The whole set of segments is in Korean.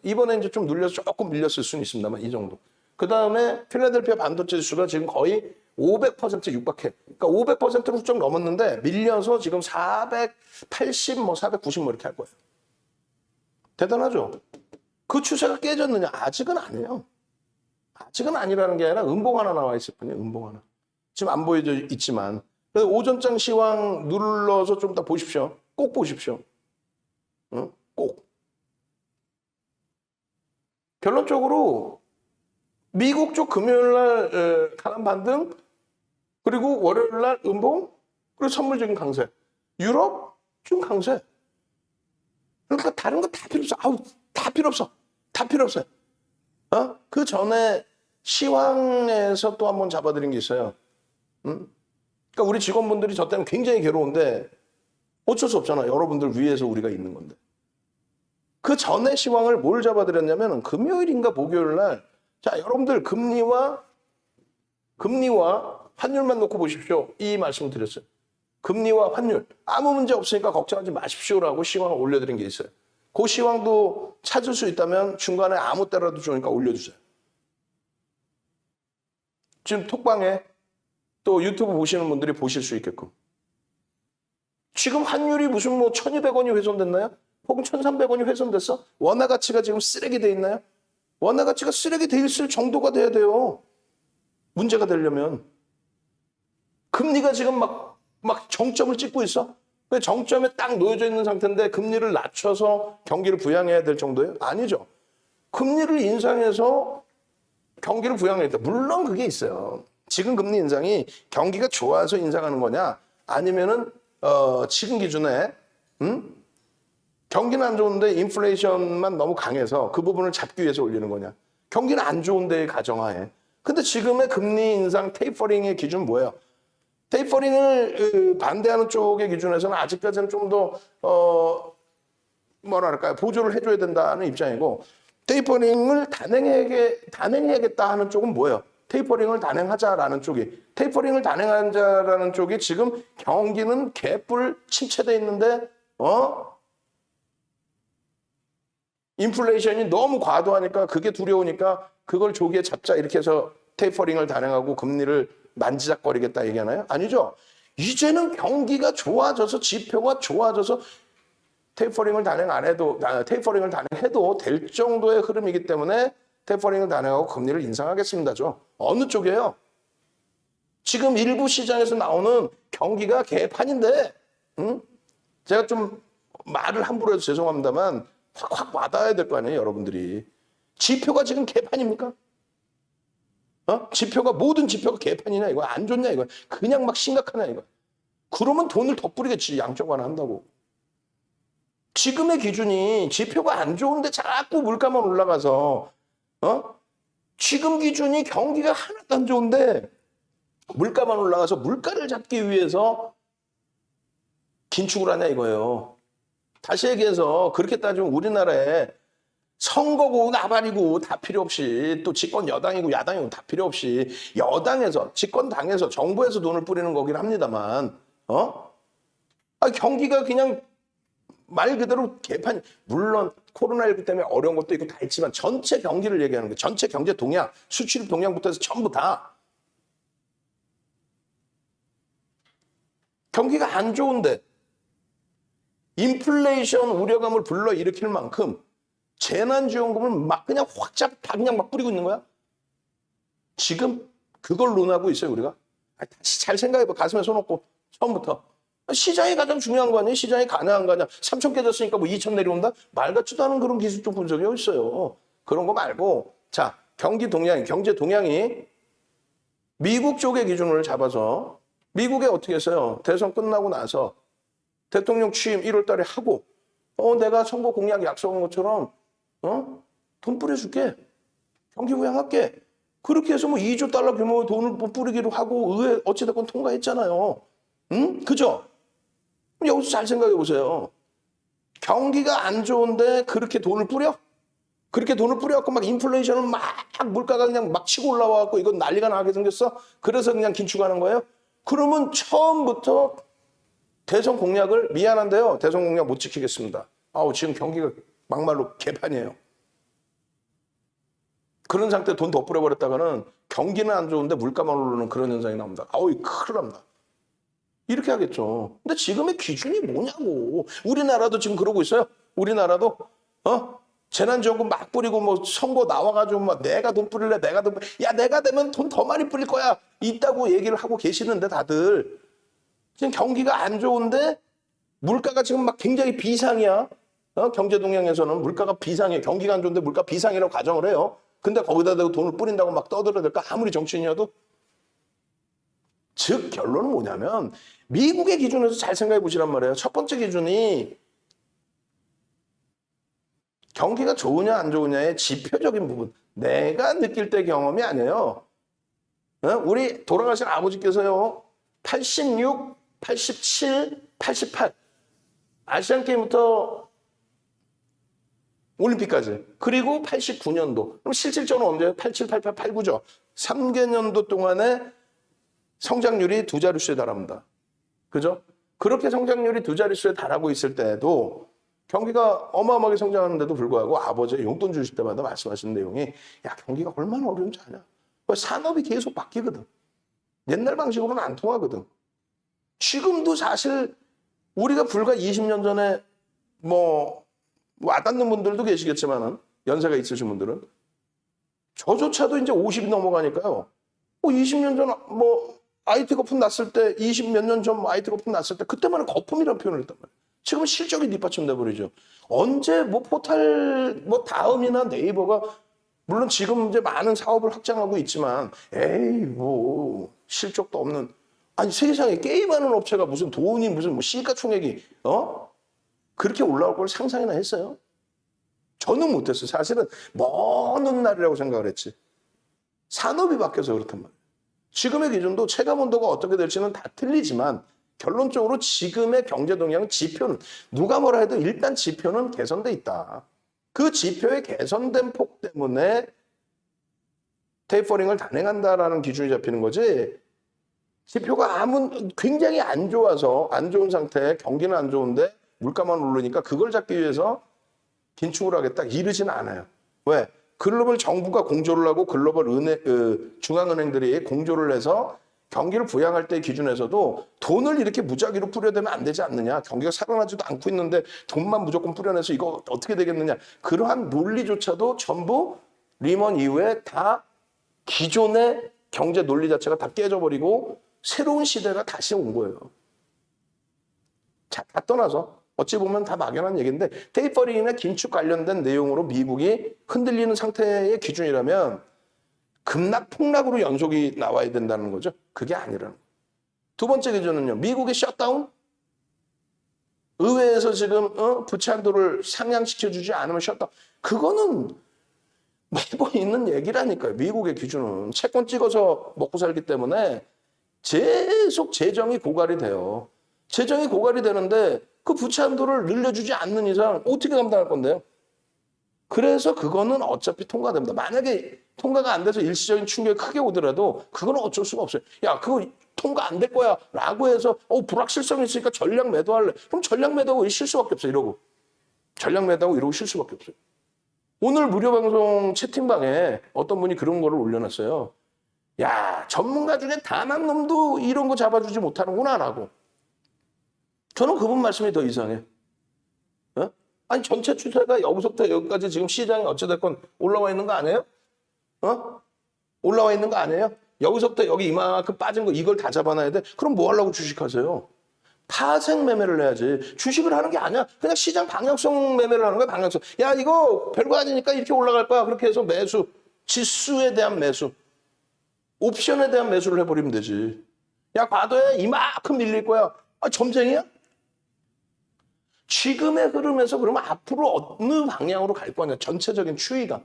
이번에 이제 좀 눌려서 조금 밀렸을 수는 있습니다만 이 정도. 그 다음에 필라델피아 반도체 지수가 지금 거의 500% 육박해. 그러니까 500%를 훌쩍 넘었는데 밀려서 지금 480, 490 이렇게 할 거예요. 대단하죠? 그 추세가 깨졌느냐? 아직은 아니에요. 아직은 아니라는 게 아니라 음봉 하나 나와 있을 뿐이에요. 음봉 하나. 지금 안 보여져 있지만. 그래서 오전장 시황 눌러서 좀 더 보십시오. 꼭 보십시오. 응? 꼭. 결론적으로 미국 쪽 금요일 날 강한 반등, 그리고 월요일 날 음봉, 그리고 선물적인 강세. 유럽 좀 강세. 그러니까 다른 거 다 필요 없어. 아우, 다 필요 없어. 다 필요 없어요. 그 전에 시황에서 또 한번 잡아드린 게 있어요. 그러니까 우리 직원분들이 저 때문에 굉장히 괴로운데 어쩔 수 없잖아. 여러분들 위해서 우리가 있는 건데. 그 전에 시황을 뭘 잡아드렸냐면 금요일인가 목요일 날, 자, 여러분들 금리와 환율만 놓고 보십시오. 이 말씀을 드렸어요. 금리와 환율 아무 문제 없으니까 걱정하지 마십시오라고 시황을 올려드린 게 있어요. 그 시황도 찾을 수 있다면 중간에 아무 때라도 좋으니까 올려주세요. 지금 톡방에 또 유튜브 보시는 분들이 보실 수 있게끔. 지금 환율이 무슨 1200원이 훼손됐나요? 혹은 1300원이 훼손됐어? 원화 가치가 지금 쓰레기 돼 있나요? 원화 가치가 쓰레기 돼 있을 정도가 돼야 돼요. 문제가 되려면. 금리가 지금 막 정점을 찍고 있어? 정점에 딱 놓여져 있는 상태인데 금리를 낮춰서 경기를 부양해야 될 정도예요? 아니죠. 금리를 인상해서 경기를 부양해야 돼. 물론 그게 있어요. 지금 금리 인상이 경기가 좋아서 인상하는 거냐? 아니면은 지금 기준에 경기는 안 좋은데 인플레이션만 너무 강해서 그 부분을 잡기 위해서 올리는 거냐? 경기는 안 좋은데 가정하에. 근데 지금의 금리 인상 테이퍼링의 기준 뭐예요? 테이퍼링을 반대하는 쪽의 기준에서는 아직까지는 좀 더 뭐랄까요, 보조를 해줘야 된다는 입장이고, 테이퍼링을 단행해야겠다 하는 쪽은 뭐예요? 테이퍼링을 단행하자라는 쪽이, 테이퍼링을 단행하자라는 쪽이 지금 경기는 개뿔 침체돼 있는데 인플레이션이 너무 과도하니까 그게 두려우니까 그걸 조기에 잡자 이렇게 해서 테이퍼링을 단행하고 금리를 만지작거리겠다 얘기하나요? 아니죠. 이제는 경기가 좋아져서 지표가 좋아져서 테이퍼링을 단행해도 될 정도의 흐름이기 때문에 테이퍼링을 단행하고 금리를 인상하겠습니다죠. 어느 쪽이에요? 지금 일부 시장에서 나오는 경기가 개판인데, 제가 좀 말을 함부로 해서 죄송합니다만 확 와닿아야 될 거 아니에요, 여러분들이. 지표가 지금 개판입니까? 지표가, 모든 지표가 개판이냐 이거, 안 좋냐 이거, 그냥 막 심각하냐 이거. 그러면 돈을 더 뿌리겠지, 양쪽 하나 한다고. 지금의 기준이 지표가 안 좋은데 자꾸 물가만 올라가서 지금 기준이 경기가 하나도 안 좋은데 물가만 올라가서 물가를 잡기 위해서 긴축을 하냐 이거예요. 다시 얘기해서 그렇게 따지면 우리나라에 선거고 나발이고 다 필요 없이, 또 집권 여당이고 야당이고 다 필요 없이 여당에서, 집권당에서, 정부에서 돈을 뿌리는 거긴 합니다만 경기가 그냥 말 그대로 개판. 물론 코로나19 때문에 어려운 것도 있고 다 있지만 전체 경기를 얘기하는 거예요. 전체 경제 동향, 수출 동향부터 해서 전부 다. 경기가 안 좋은데 인플레이션 우려감을 불러일으킬 만큼 재난지원금을 막 그냥 다 그냥 막 뿌리고 있는 거야? 지금 그걸 논하고 있어요, 우리가? 다시 잘 생각해봐. 가슴에 손 얹고 처음부터. 시장이 가장 중요한 거 아니에요? 시장이 가능한 거 아니야? 3천 깨졌으니까 2천 내려온다? 말 같지도 않은 그런 기술적 분석이 어디 있어요? 그런 거 말고, 자, 경제 동향이 미국 쪽의 기준을 잡아서, 미국에 어떻게 했어요? 대선 끝나고 나서 대통령 취임 1월 달에 하고, 내가 선거 공약 약속한 것처럼 돈 뿌려줄게. 경기 부양할게. 그렇게 해서 2조 달러 규모의 돈을 뿌리기로 하고 의회 어찌됐건 통과했잖아요. 그죠? 여기서 잘 생각해 보세요. 경기가 안 좋은데 그렇게 돈을 뿌려? 그렇게 돈을 뿌려갖고 막 인플레이션을 막 물가가 그냥 막 치고 올라와갖고 이건 난리가 나게 생겼어? 그래서 그냥 긴축하는 거예요? 그러면 처음부터 대선 공약을, 미안한데요, 대선 공약 못 지키겠습니다. 지금 경기가 막말로 개판이에요. 그런 상태에 돈 더 뿌려버렸다가는 경기는 안 좋은데 물가만 오르는 그런 현상이 나옵니다. 아우, 큰일 납니다. 이렇게 하겠죠. 근데 지금의 기준이 뭐냐고. 우리나라도 지금 그러고 있어요. 우리나라도 재난지원금 막 뿌리고 뭐 선거 나와가지고 막 내가 돈 뿌릴래, 내가 돈 뿌릴래. 야, 내가 되면 돈 더 많이 뿌릴 거야. 있다고 얘기를 하고 계시는데 다들 지금 경기가 안 좋은데 물가가 지금 막 굉장히 비상이야. 경제 동향에서는 물가가 비상이에요. 경기가 안 좋은데 물가 비상이라고 가정을 해요. 근데 거기다 대고 돈을 뿌린다고 막 떠들어야 될까? 아무리 정치인이어도. 즉 결론은 뭐냐면 미국의 기준에서 잘 생각해 보시란 말이에요. 첫 번째 기준이 경기가 좋으냐 안 좋으냐의 지표적인 부분. 내가 느낄 때 경험이 아니에요. 우리 돌아가신 아버지께서요. 86, 87, 88 아시안게임부터 올림픽까지. 그리고 89년도. 그럼 실질적으로 언제예요? 87, 88, 89죠. 3개년도 동안에 성장률이 두 자릿수에 달합니다. 그죠? 그렇게 성장률이 두 자릿수에 달하고 있을 때에도 경기가 어마어마하게 성장하는데도 불구하고 아버지가 용돈 주실 때마다 말씀하시는 내용이 야, 경기가 얼마나 어려운지 아냐? 산업이 계속 바뀌거든. 옛날 방식으로는 안 통하거든. 지금도 사실 우리가 불과 20년 전에 뭐 와닿는 분들도 계시겠지만은 연세가 있으신 분들은 저조차도 이제 50이 넘어가니까요. 뭐 20년 전 뭐 IT 거품 났을 때 20 몇 년 전 IT 거품 났을 때 그때만은 거품이라는 표현을 했단 말이에요. 지금은 실적이 뒷받침돼 버리죠. 언제 뭐 포탈 뭐 다음이나 네이버가 물론 지금 이제 많은 사업을 확장하고 있지만 에이 뭐 실적도 없는 아니 세상에 게임하는 업체가 무슨 돈이 무슨 뭐 시가총액이 그렇게 올라올 걸 상상이나 했어요? 저는 못했어요. 사실은 먼 훗날이라고 생각을 했지. 산업이 바뀌어서 그렇단 말이에요. 지금의 기준도 체감온도가 어떻게 될지는 다 틀리지만 결론적으로 지금의 경제 동향 지표는 누가 뭐라 해도 일단 지표는 개선돼 있다. 그 지표의 개선된 폭 때문에 테이퍼링을 단행한다라는 기준이 잡히는 거지. 지표가 굉장히 안 좋아서 안 좋은 상태에 경기는 안 좋은데 물가만 오르니까 그걸 잡기 위해서 긴축을 하겠다 이러지는 않아요. 왜? 글로벌 정부가 공조를 하고 글로벌 중앙은행들이 공조를 해서 경기를 부양할 때 기준에서도 돈을 이렇게 무작위로 뿌려대면 안 되지 않느냐. 경기가 살아나지도 않고 있는데 돈만 무조건 뿌려내서 이거 어떻게 되겠느냐. 그러한 논리조차도 전부 리먼 이후에 다 기존의 경제 논리 자체가 다 깨져버리고 새로운 시대가 다시 온 거예요. 자, 다 떠나서 어찌 보면 다 막연한 얘기인데 테이퍼링이나 긴축 관련된 내용으로 미국이 흔들리는 상태의 기준이라면 급락 폭락으로 연속이 나와야 된다는 거죠. 그게 아니라는 거예요. 두 번째 기준은요. 미국의 셧다운? 의회에서 지금 부채 한도를 상향시켜주지 않으면 셧다운. 그거는 매번 있는 얘기라니까요. 미국의 기준은. 채권 찍어서 먹고 살기 때문에 계속 재정이 고갈이 돼요. 재정이 고갈이 되는데 그 부채 한도를 늘려주지 않는 이상 어떻게 감당할 건데요? 그래서 그거는 어차피 통과됩니다. 만약에 통과가 안 돼서 일시적인 충격이 크게 오더라도 그거는 어쩔 수가 없어요. 야, 그거 통과 안 될 거야 라고 해서 불확실성이 있으니까 전략 매도할래. 그럼 전략 매도하고 쉴 수밖에 없어요. 이러고. 전략 매도하고 이러고 쉴 수밖에 없어요. 오늘 무료 방송 채팅방에 어떤 분이 그런 거를 올려놨어요. 야, 전문가 중에 단 한 놈도 이런 거 잡아주지 못하는구나 라고. 저는 그분 말씀이 더 이상해. 아니 전체 추세가 여기서부터 여기까지 지금 시장이 어찌됐건 올라와 있는 거 아니에요? 올라와 있는 거 아니에요? 여기서부터 여기 이만큼 빠진 거 이걸 다 잡아놔야 돼? 그럼 뭐 하려고 주식하세요? 파생 매매를 해야지. 주식을 하는 게 아니야. 그냥 시장 방향성 매매를 하는 거야. 방향성. 야, 이거 별거 아니니까 이렇게 올라갈 거야. 그렇게 해서 매수. 지수에 대한 매수. 옵션에 대한 매수를 해버리면 되지. 야, 과도해. 이만큼 밀릴 거야. 점쟁이야? 지금의 흐름에서 그러면 앞으로 어느 방향으로 갈 거냐. 전체적인 추이가.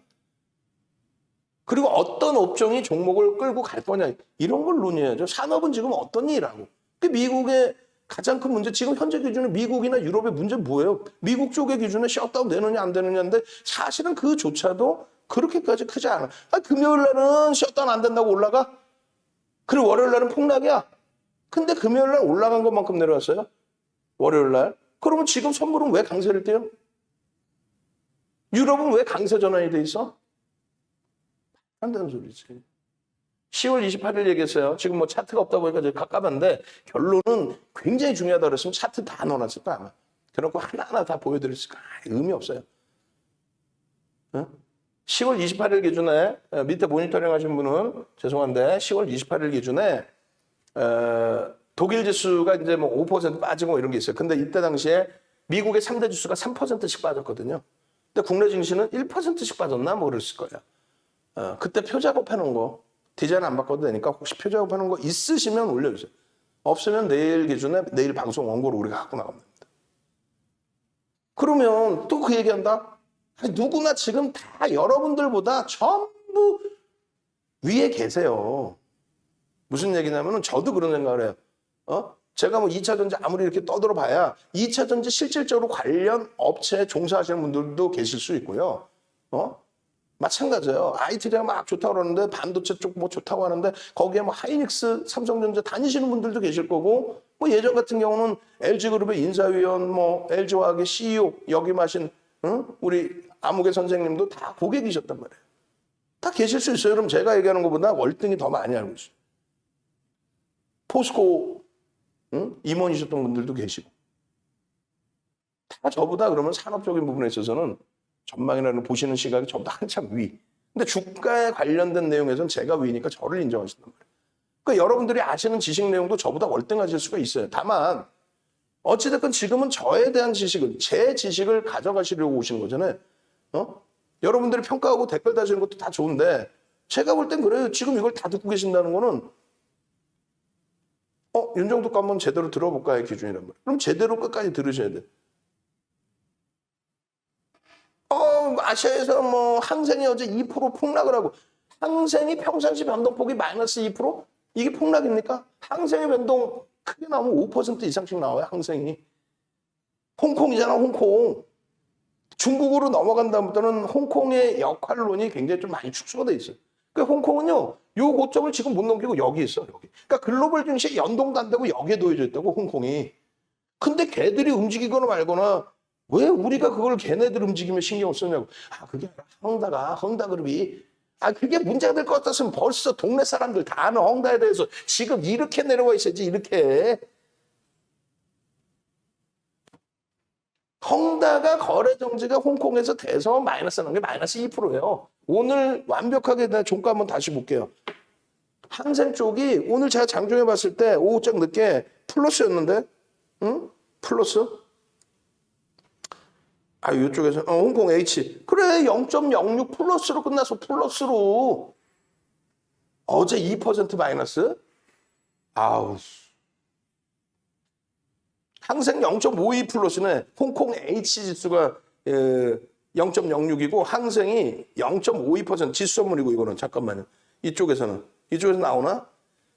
그리고 어떤 업종이 종목을 끌고 갈 거냐. 이런 걸 논의해야죠. 산업은 지금 어떤 일이라고. 미국의 가장 큰 문제, 지금 현재 기준에 미국이나 유럽의 문제는 뭐예요? 미국 쪽의 기준에 셧다운 되느냐 안 되느냐인데 사실은 그조차도 그렇게까지 크지 않아. 금요일 날은 셧다운 안 된다고 올라가? 그리고 월요일 날은 폭락이야. 근데 금요일 날 올라간 것만큼 내려왔어요? 월요일 날. 그러면 지금 선물은 왜 강세를 띄요? 유럽은 왜 강세 전환이 돼 있어? 한다는 소리지. 10월 28일 얘기했어요. 지금 뭐 차트가 없다 보니까 이제 깝깝한데 결론은 굉장히 중요하다 그랬으면 차트 다 넣어놨을 거야 아마. 그래놓고 하나하나 다 보여드렸을 거야. 의미 없어요. 어? 10월 28일 기준에 밑에 모니터링 하신 분은 죄송한데 10월 28일 기준에 독일 지수가 이제 뭐 5% 빠지고 이런 게 있어요. 근데 이때 당시에 미국의 3대 지수가 3%씩 빠졌거든요. 근데 국내 증시는 1%씩 빠졌나 뭐 그랬을 거예요. 그때 표 작업해 놓은 거 디자인 안 바꿔도 되니까 혹시 표 작업해 놓은 거 있으시면 올려주세요. 없으면 내일 기준에 내일 방송 원고로 우리가 갖고 나가면 됩니다. 그러면 또 그 얘기한다? 아니, 누구나 지금 다 여러분들보다 전부 위에 계세요. 무슨 얘기냐면은 저도 그런 생각을 해요. 제가 뭐 2차 전지 아무리 이렇게 떠들어 봐야 2차 전지 실질적으로 관련 업체에 종사하시는 분들도 계실 수 있고요. 마찬가지예요. IT가 막 좋다고 그러는데 반도체 쪽 뭐 좋다고 하는데 거기에 뭐 하이닉스, 삼성전자 다니시는 분들도 계실 거고 뭐 예전 같은 경우는 LG그룹의 인사위원, 뭐 LG화학의 CEO 역임하신 우리 아무개 선생님도 다 고객이셨단 말이에요. 다 계실 수 있어요. 그럼 제가 얘기하는 것보다 월등히 더 많이 알고 있어요. 포스코 임원이셨던 분들도 계시고 다 저보다 그러면 산업적인 부분에 있어서는 전망이라는 보시는 시각이 저보다 한참 위. 근데 주가에 관련된 내용에서는 제가 위니까 저를 인정하신단 말이에요. 그러니까 여러분들이 아시는 지식 내용도 저보다 월등하실 수가 있어요. 다만 어찌됐건 지금은 저에 대한 지식을, 제 지식을 가져가시려고 오시는 거잖아요. 여러분들이 평가하고 댓글 다시는 것도 다 좋은데 제가 볼 땐 그래요. 지금 이걸 다 듣고 계신다는 거는 윤정도 거 한번 제대로 들어볼까의 기준이란 말이에요. 그럼 제대로 끝까지 들으셔야 돼요. 아시아에서 뭐 항생이 어제 2% 폭락을 하고 항생이 평상시 변동폭이 마이너스 2%? 이게 폭락입니까? 항생의 변동 크게 나오면 5% 이상씩 나와요. 항생이. 홍콩이잖아. 홍콩. 중국으로 넘어간 다음부터는 홍콩의 역할론이 굉장히 좀 많이 축소가 돼 있어요. 그러니까 홍콩은요. 요 고점을 지금 못 넘기고 여기 있어. 여기. 그러니까 글로벌 증시에 연동도 안 되고 여기에 놓여져 있다고 홍콩이. 근데 걔들이 움직이거나 말거나 왜 우리가 그걸 걔네들 움직이면 신경을 쓰냐고. 그게 헝다그룹이 그게 문제가 될 것 같았으면 벌써 동네 사람들 다 아는 헝다에 대해서 지금 이렇게 내려와 있어야지. 이렇게. 헝다가 거래 정지가 홍콩에서 돼서 마이너스 나는 게 마이너스 2%예요. 오늘 완벽하게 나 종가 한번 다시 볼게요. 항생 쪽이 오늘 제가 장중에 봤을 때 오후장 늦게 플러스였는데, 플러스? 이쪽에서 홍콩 H. 그래, 0.06 플러스로 끝나서 플러스로. 어제 2% 마이너스? 항생 0.52 플러스네. 홍콩 H 지수가 0.06이고 항생이 0.52% 지수 선물이고 이거는 잠깐만요. 이쪽에서 나오나?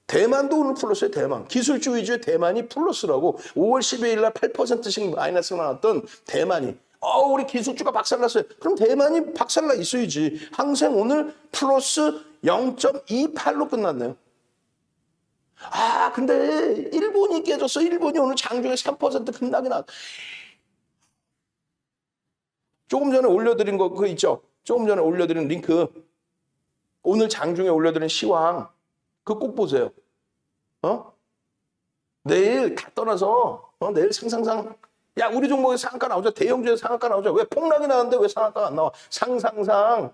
대만도 오늘 플러스예요. 대만. 기술주 위주의 대만이 플러스라고 5월 12일 날 8%씩 마이너스가 나왔던 대만이. 우리 기술주가 박살났어요. 그럼 대만이 박살나 있어야지. 항생 오늘 플러스 0.28로 끝났네요. 근데 일본이 깨졌어. 일본이 오늘 장중에 3% 급락이 나왔어. 조금 전에 올려드린 거 그거 있죠? 조금 전에 올려드린 링크. 오늘 장중에 올려드린 시황. 그거 꼭 보세요. 내일 다 떠나서 내일 상상상 우리 종목에 상한가 나오죠. 대형주에 상한가 나오죠. 왜 폭락이 나왔는데 왜 상한가가 안 나와? 상상상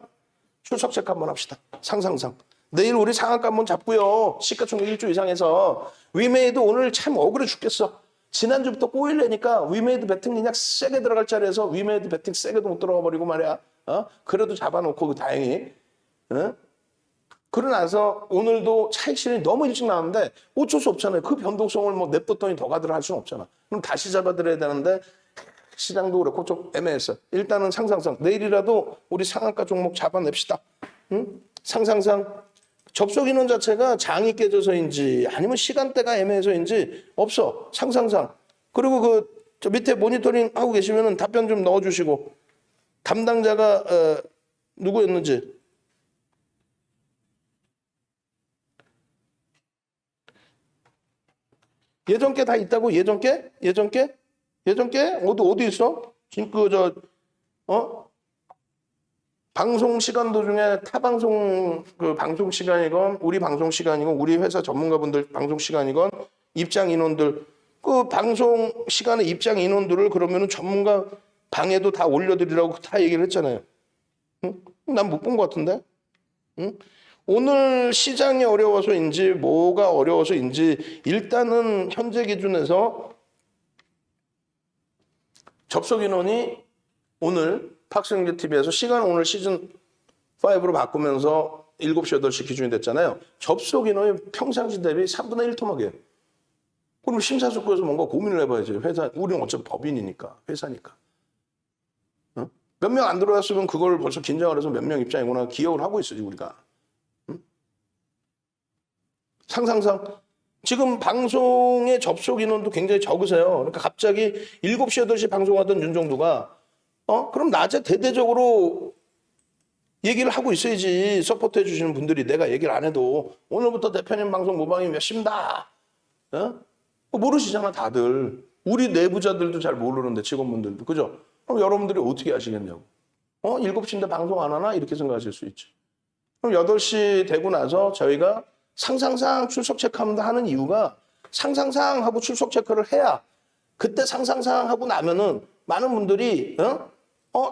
출석 체크 한번 합시다. 상상상. 내일 우리 상한가 한번 잡고요. 시가총액 1조 이상해서 위메이드 오늘 참 억울해 죽겠어. 지난주부터 꼬일래니까 위메이드 베팅 그냥 세게 들어갈 자리에서 위메이드 베팅 세게도 못 들어가 버리고 말이야. 그래도 잡아놓고 다행히. 그러고 나서 오늘도 차익 실현이 너무 일찍 나왔는데 어쩔 수 없잖아요. 그 변동성을 뭐 냅뒀더니 더 가더라 할 수는 없잖아. 그럼 다시 잡아드려야 되는데 시장도 그렇고 좀 애매했어. 일단은 상상상 내일이라도 우리 상한가 종목 잡아냅시다. 상상상 접속 인원 자체가 장이 깨져서인지 아니면 시간대가 애매해서인지 없어. 상상상. 그리고 저 밑에 모니터링 하고 계시면 답변 좀 넣어주시고 담당자가 누구였는지. 예전 게 다 있다고? 예전 게? 어디 있어? 방송 시간도 중에 타 방송 방송 시간이건 우리 방송 시간이건 우리 회사 전문가분들 방송 시간이건 입장 인원들 그 방송 시간의 입장 인원들을 그러면은 전문가 방에도 다 올려드리라고 다 얘기를 했잖아요. 응? 난 못 본 것 같은데. 응? 오늘 시장이 어려워서인지 뭐가 어려워서인지 일단은 현재 기준에서 접속 인원이 오늘 팍스형제 TV에서 시간 오늘 시즌 5로 바꾸면서 7시, 8시 기준이 됐잖아요. 접속 인원이 평상시 대비 3분의 1 토막이에요. 그럼 심사숙고해서 뭔가 고민을 해봐야지. 회사, 우리는 어차피 법인이니까, 회사니까. 어? 몇 명 안 들어왔으면 그걸 벌써 긴장을 해서 몇 명 입장이구나 기억을 하고 있어야지, 우리가. 응? 상상상. 지금 방송의 접속 인원도 굉장히 적으세요. 그러니까 갑자기 7시, 8시 방송하던 윤정도가 그럼 낮에 대대적으로 얘기를 하고 있어야지. 서포트 해주시는 분들이 내가 얘기를 안 해도 오늘부터 대표님 방송 모방이 몇 시입니다. 모르시잖아 다들. 우리 내부자들도 잘 모르는데 직원분들도. 그죠? 그럼 여러분들이 어떻게 아시겠냐고. 7시인데 방송 안 하나? 이렇게 생각하실 수 있죠. 그럼 8시 되고 나서 저희가 상상상 출석 체크합니다 하는 이유가 상상상 하고 출석 체크를 해야 그때 상상상 하고 나면은 많은 분들이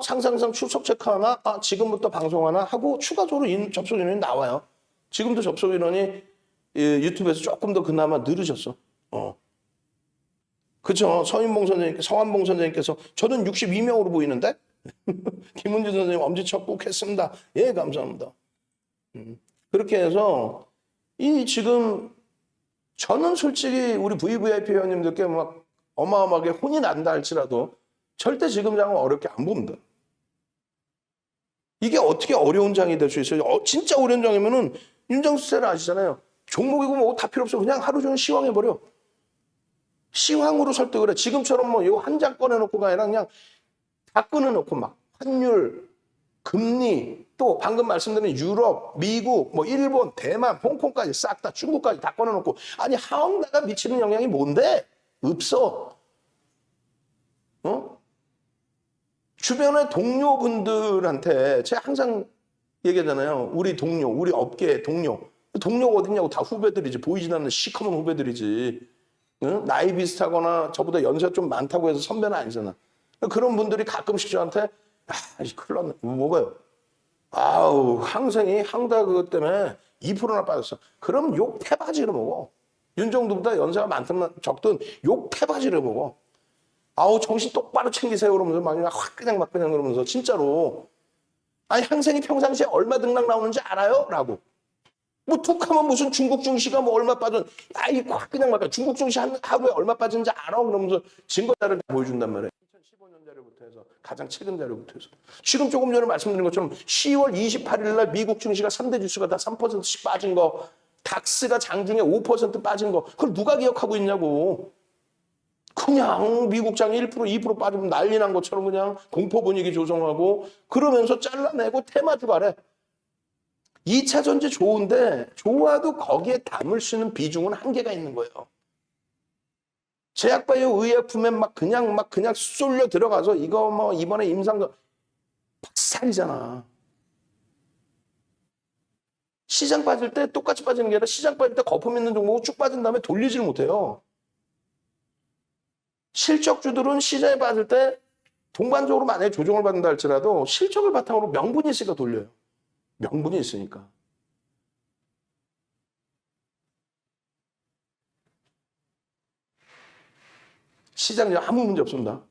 상상상 출석 체크하나? 지금부터 방송하나? 하고 추가적으로 접속 인원이 나와요. 지금도 접속 인원이 유튜브에서 조금 더 그나마 늘으셨어. 그렇죠. 서인봉 선생님께, 성한봉 선생님께서 저는 62명으로 보이는데? 김은주 선생님 엄지척 꼭 했습니다. 예, 감사합니다. 그렇게 해서 지금 저는 솔직히 우리 VVIP 회원님들께 막 어마어마하게 혼이 난다 할지라도 절대 지금 장은 어렵게 안 봅니다. 이게 어떻게 어려운 장이 될 수 있어요? 진짜 어려운 장이면은 윤정수 쌤을 아시잖아요. 종목이고 뭐 다 필요 없어. 그냥 하루 종일 시황해버려. 시황으로 설득을 해. 지금처럼 뭐 이거 한 장 꺼내놓고가 아니라 그냥 다 꺼내놓고 막 환율, 금리, 또 방금 말씀드린 유럽, 미국, 뭐 일본, 대만, 홍콩까지 싹 다 중국까지 다 꺼내놓고 아니 하원가가 미치는 영향이 뭔데? 없어. 주변의 동료분들한테 제가 항상 얘기하잖아요. 우리 동료, 우리 업계 동료. 동료가 어딨냐고 다 후배들이지. 보이지 않는 시커먼 후배들이지. 응? 나이 비슷하거나 저보다 연세가 좀 많다고 해서 선배는 아니잖아. 그런 분들이 가끔씩 저한테 큰일 났네. 뭐가요? 아우 항생이 항다 그것 때문에 2%나 빠졌어. 그럼 욕 태바지를 먹어. 윤정도보다 연세가 많든 적든 욕 태바지를 먹어. 아우 정신 똑바로 챙기세요 그러면서 막 그냥 그러면서 진짜로 아니 항생이 평상시에 얼마 등락 나오는지 알아요? 라고. 뭐 툭하면 무슨 중국 증시가 뭐 얼마 빠진 아이 그냥 막 중국 증시 하루에 얼마 빠진지 알아? 그러면서 증거 자료를 보여준단 말이에요. 2015년 자료부터 해서 가장 최근 자료부터 해서 지금 조금 전에 말씀드린 것처럼 10월 28일 날 미국 증시가 3대 지수가 다 3%씩 빠진 거 닥스가 장중에 5% 빠진 거 그걸 누가 기억하고 있냐고. 그냥 미국장이 1% 2% 빠지면 난리 난 것처럼 그냥 공포 분위기 조성하고 그러면서 잘라내고 테마주 가래. 2차 전지 좋은데 좋아도 거기에 담을 수 있는 비중은 한계가 있는 거예요. 제약바이오 의약품에 막 그냥 쏠려 들어가서 이거 뭐 이번에 임상도 박살이잖아. 시장 빠질 때 똑같이 빠지는 게 아니라 시장 빠질 때 거품 있는 종목은 쭉 빠진 다음에 돌리지를 못해요. 실적주들은 시장에 빠질 때 동반적으로 만약에 조정을 받는다 할지라도 실적을 바탕으로 명분이 있으니까 돌려요. 명분이 있으니까. 시장에 아무 문제 없습니다.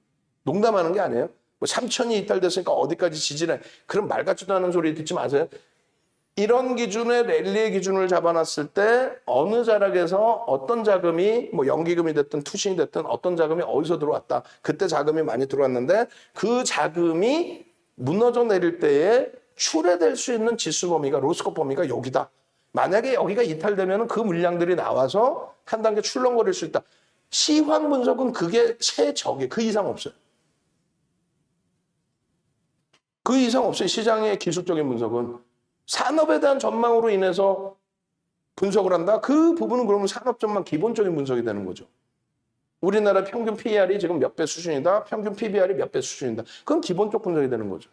농담하는 게 아니에요. 뭐 3천이 이탈됐으니까 어디까지 지지를 해. 그런 말 같지도 않은 소리 듣지 마세요. 이런 기준의 랠리의 기준을 잡아놨을 때 어느 자락에서 어떤 자금이 뭐 연기금이 됐든 투신이 됐든 어떤 자금이 어디서 들어왔다. 그때 자금이 많이 들어왔는데 그 자금이 무너져 내릴 때에 출회될 수 있는 지수 범위가 로스컵 범위가 여기다. 만약에 여기가 이탈되면 그 물량들이 나와서 한 단계 출렁거릴 수 있다. 시황 분석은 그게 최적이에요. 그 이상 없어요. 그 이상 없어요. 시장의 기술적인 분석은. 산업에 대한 전망으로 인해서 분석을 한다? 그 부분은 그러면 산업 전망 기본적인 분석이 되는 거죠. 우리나라 평균 PER이 지금 몇 배 수준이다. 평균 PBR이 몇 배 수준이다. 그건 기본적 분석이 되는 거죠.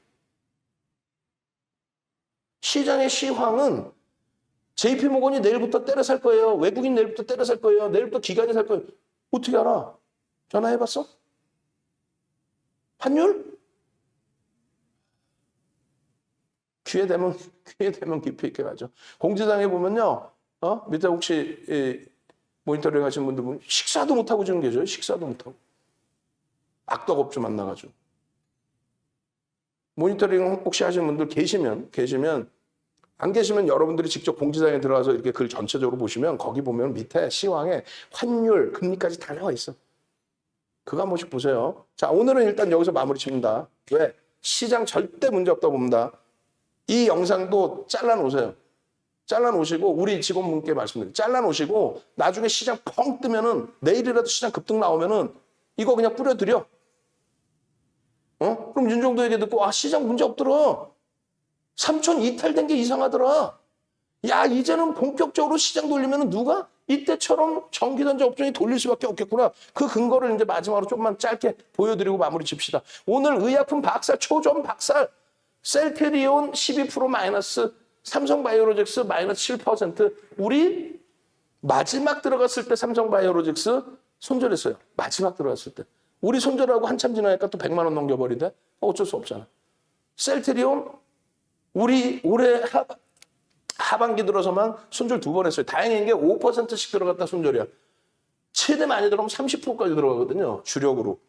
시장의 시황은 JP모건이 내일부터 때려 살 거예요. 외국인 내일부터 때려 살 거예요. 내일부터 기관이 살 거예요. 어떻게 알아? 전화해봤어? 환율? 귀에 대면 깊이 있게 가죠. 공지사항에 보면요. 밑에 혹시 모니터링 하시는 분들 보면 식사도 못하고 지금 계셔요. 식사도 못하고. 악덕업주 만나가지고. 모니터링 혹시 하시는 분들 계시면 안 계시면 여러분들이 직접 공지사항에 들어가서 이렇게 글 전체적으로 보시면 거기 보면 밑에 시황에 환율, 금리까지 다 나와 있어. 그거 한 번씩 보세요. 자, 오늘은 일단 여기서 마무리 칩니다. 왜? 시장 절대 문제 없다고 봅니다. 이 영상도 잘라놓으세요. 잘라놓으시고 우리 직원분께 말씀드려요. 잘라놓으시고 나중에 시장 펑 뜨면은 내일이라도 시장 급등 나오면은 이거 그냥 뿌려드려. 그럼 윤종도 얘기 듣고 시장 문제 없더라. 3천 이탈된 게 이상하더라. 야, 이제는 본격적으로 시장 돌리면은 누가 이때처럼 전기전자 업종이 돌릴 수밖에 없겠구나. 그 근거를 이제 마지막으로 조금만 짧게 보여드리고 마무리 칩시다. 오늘 의약품 박살, 초전 박살, 셀트리온 12% 마이너스, 삼성바이오로직스 마이너스 7%. 우리 마지막 들어갔을 때 삼성바이오로직스 손절했어요. 마지막 들어갔을 때. 우리 손절하고 한참 지나니까 또 100만 원 넘겨버리대. 어쩔 수 없잖아. 셀트리온 우리 올해 하반기 들어서만 손절 2번 했어요. 다행인 게 5%씩 들어갔다 손절이야. 최대 많이 들어가면 30%까지 들어가거든요. 주력으로.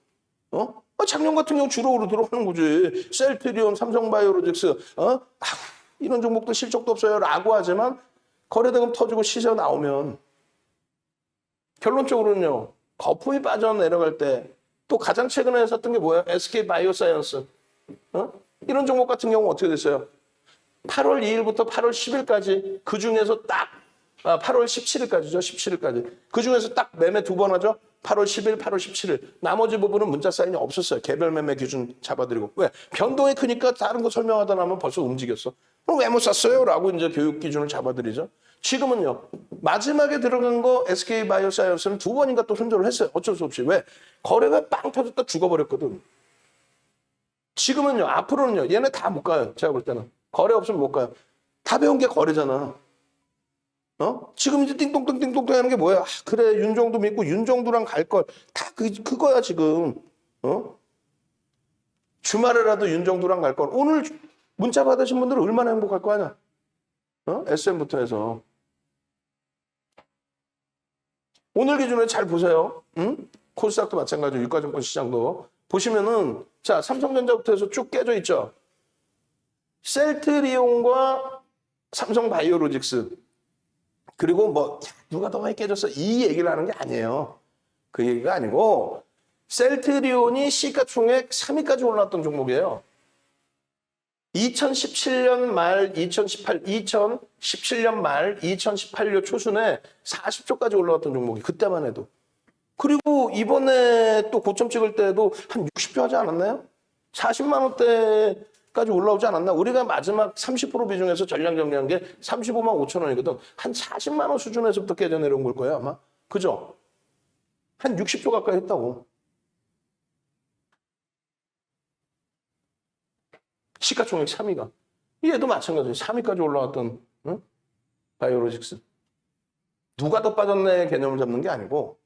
작년 같은 경우 주력으로 들어가는 거지. 셀트리온, 삼성바이오로직스, 이런 종목도 실적도 없어요. 라고 하지만 거래대금 터지고 시세 나오면 결론적으로는요. 거품이 빠져내려갈 때 또 가장 최근에 했었던 게 뭐예요? SK바이오사이언스. 이런 종목 같은 경우 어떻게 됐어요? 8월 2일부터 8월 10일까지 그중에서 딱 8월 17일까지죠. 17일까지. 그중에서 딱 매매 2번 하죠. 8월 10일, 8월 17일. 나머지 부분은 문자 사인이 없었어요. 개별 매매 기준 잡아드리고. 왜? 변동이 크니까 다른 거 설명하다 나면 벌써 움직였어. 그럼 왜 못 샀어요? 라고 이제 교육 기준을 잡아드리죠. 지금은요. 마지막에 들어간 거 SK바이오사이언스는 2번인가 또 손절을 했어요. 어쩔 수 없이. 왜? 거래가 빵 터졌다 죽어버렸거든. 지금은요. 앞으로는요. 얘네 다 못 가요. 제가 볼 때는. 거래 없으면 못 가요. 다 배운 게 거래잖아. 지금 이제 띵동띵 하는 게 뭐야? 그래, 윤정도 믿고 윤정도랑 갈 걸. 다 그거야, 지금. 주말에라도 윤정도랑 갈 걸. 오늘 문자 받으신 분들은 얼마나 행복할 거 아니야? SM부터 해서. 오늘 기준으로 잘 보세요. 코스닥도 마찬가지고 유가증권 시장도. 보시면은, 자, 삼성전자부터 해서 쭉 깨져 있죠? 셀트리온과 삼성바이오로직스. 그리고 뭐 누가 더 많이 깨졌어 이 얘기를 하는 게 아니에요. 그 얘기가 아니고 셀트리온이 시가총액 3위까지 올라왔던 종목이에요. 2017년 말 2017년 말 2018년 초순에 40조까지 올라왔던 종목이 그때만 해도. 그리고 이번에 또 고점 찍을 때도 한 60조 하지 않았나요? 40만 원대까지 올라오지 않았나? 우리가 마지막 30% 비중에서 전량 정리한 게 35만 5천 원이거든. 한 40만 원 수준에서부터 깨져 내려온 걸 거예요, 아마. 그죠? 한 60조 가까이 했다고. 시가총액 3위가. 얘도 마찬가지예요. 3위까지 올라왔던 바이오로직스. 누가 더 빠졌네 개념을 잡는 게 아니고